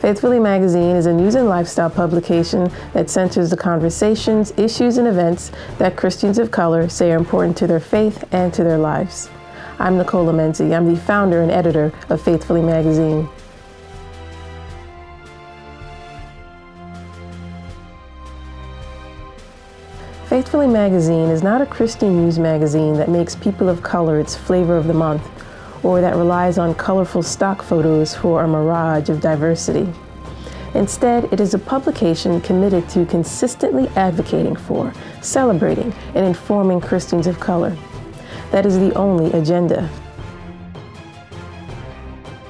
Faithfully Magazine is a news and lifestyle publication that centers the conversations, issues, and events that Christians of color say are important to their faith and to their lives. I'm Nicola Menzi. I'm the founder and editor of Faithfully Magazine. Faithfully Magazine is not a Christian news magazine that makes people of color its flavor of the month, or that relies on colorful stock photos for a mirage of diversity. Instead, it is a publication committed to consistently advocating for, celebrating, and informing Christians of color. That is the only agenda.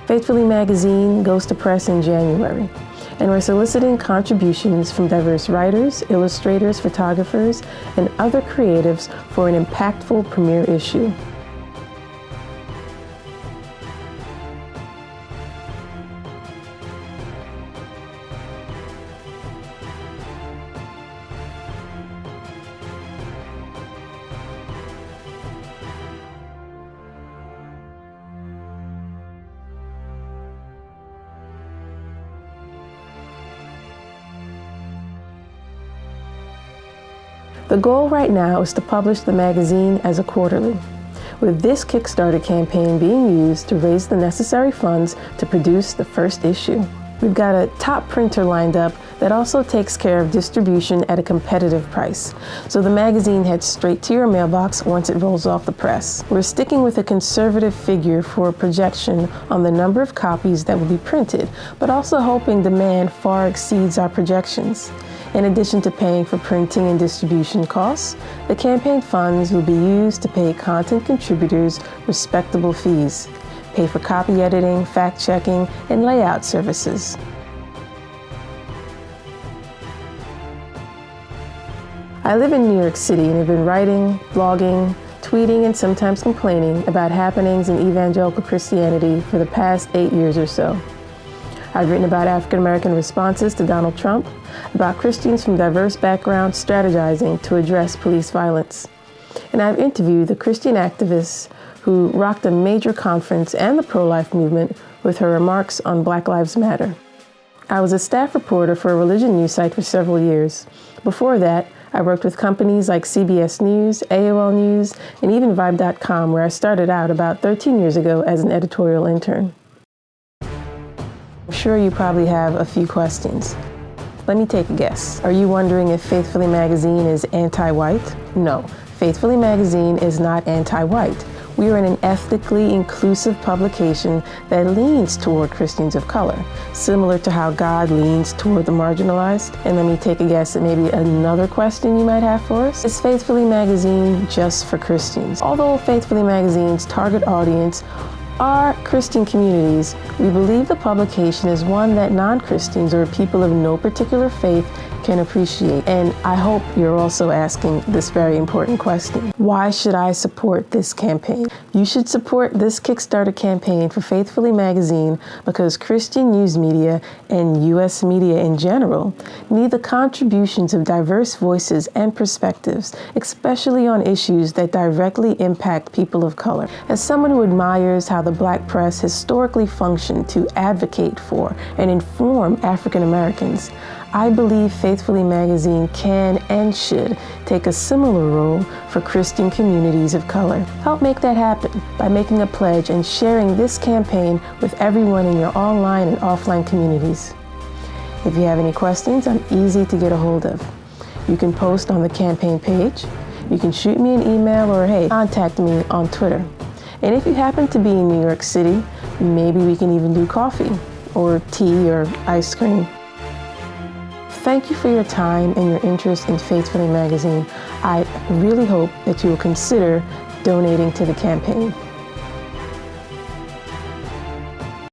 Faithfully Magazine goes to press in January, and we're soliciting contributions from diverse writers, illustrators, photographers, and other creatives for an impactful premiere issue. The goal right now is to publish the magazine as a quarterly, with this Kickstarter campaign being used to raise the necessary funds to produce the first issue. We've got a top printer lined up that also takes care of distribution at a competitive price, so the magazine heads straight to your mailbox once it rolls off the press. We're sticking with a conservative figure for a projection on the number of copies that will be printed, but also hoping demand far exceeds our projections. In addition to paying for printing and distribution costs, the campaign funds will be used to pay content contributors respectable fees, pay for copy editing, fact-checking, and layout services. I live in New York City and have been writing, blogging, tweeting, and sometimes complaining about happenings in evangelical Christianity for the past 8 years or so. I've written about African American responses to Donald Trump, about Christians from diverse backgrounds strategizing to address police violence. And I've interviewed the Christian activists who rocked a major conference and the pro-life movement with her remarks on Black Lives Matter. I was a staff reporter for a religion news site for several years. Before that, I worked with companies like CBS News, AOL News, and even Vibe.com, where I started out about 13 years ago as an editorial intern. I'm sure you probably have a few questions. Let me take a guess. Are you wondering if Faithfully Magazine is anti-white? No, Faithfully Magazine is not anti-white. We are an ethnically inclusive publication that leans toward Christians of color, similar to how God leans toward the marginalized. And let me take a guess at maybe another question you might have for us. Is Faithfully Magazine just for Christians? Although Faithfully Magazine's target audience are Christian communities, we believe the publication is one that non-Christians or people of no particular faith can appreciate. And I hope you're also asking this very important question. Why should I support this campaign? You should support this Kickstarter campaign for Faithfully Magazine because Christian news media and U.S. media in general need the contributions of diverse voices and perspectives, especially on issues that directly impact people of color. As someone who admires how the Black press historically functioned to advocate for and inform African Americans, I believe Faithfully Magazine can and should take a similar role for Christian communities of color. Help make that happen by making a pledge and sharing this campaign with everyone in your online and offline communities. If you have any questions, I'm easy to get a hold of. You can post on the campaign page, you can shoot me an email, or hey, contact me on Twitter. And if you happen to be in New York City, maybe we can even do coffee or tea or ice cream. Thank you for your time and your interest in Faithfully Magazine. I really hope that you will consider donating to the campaign.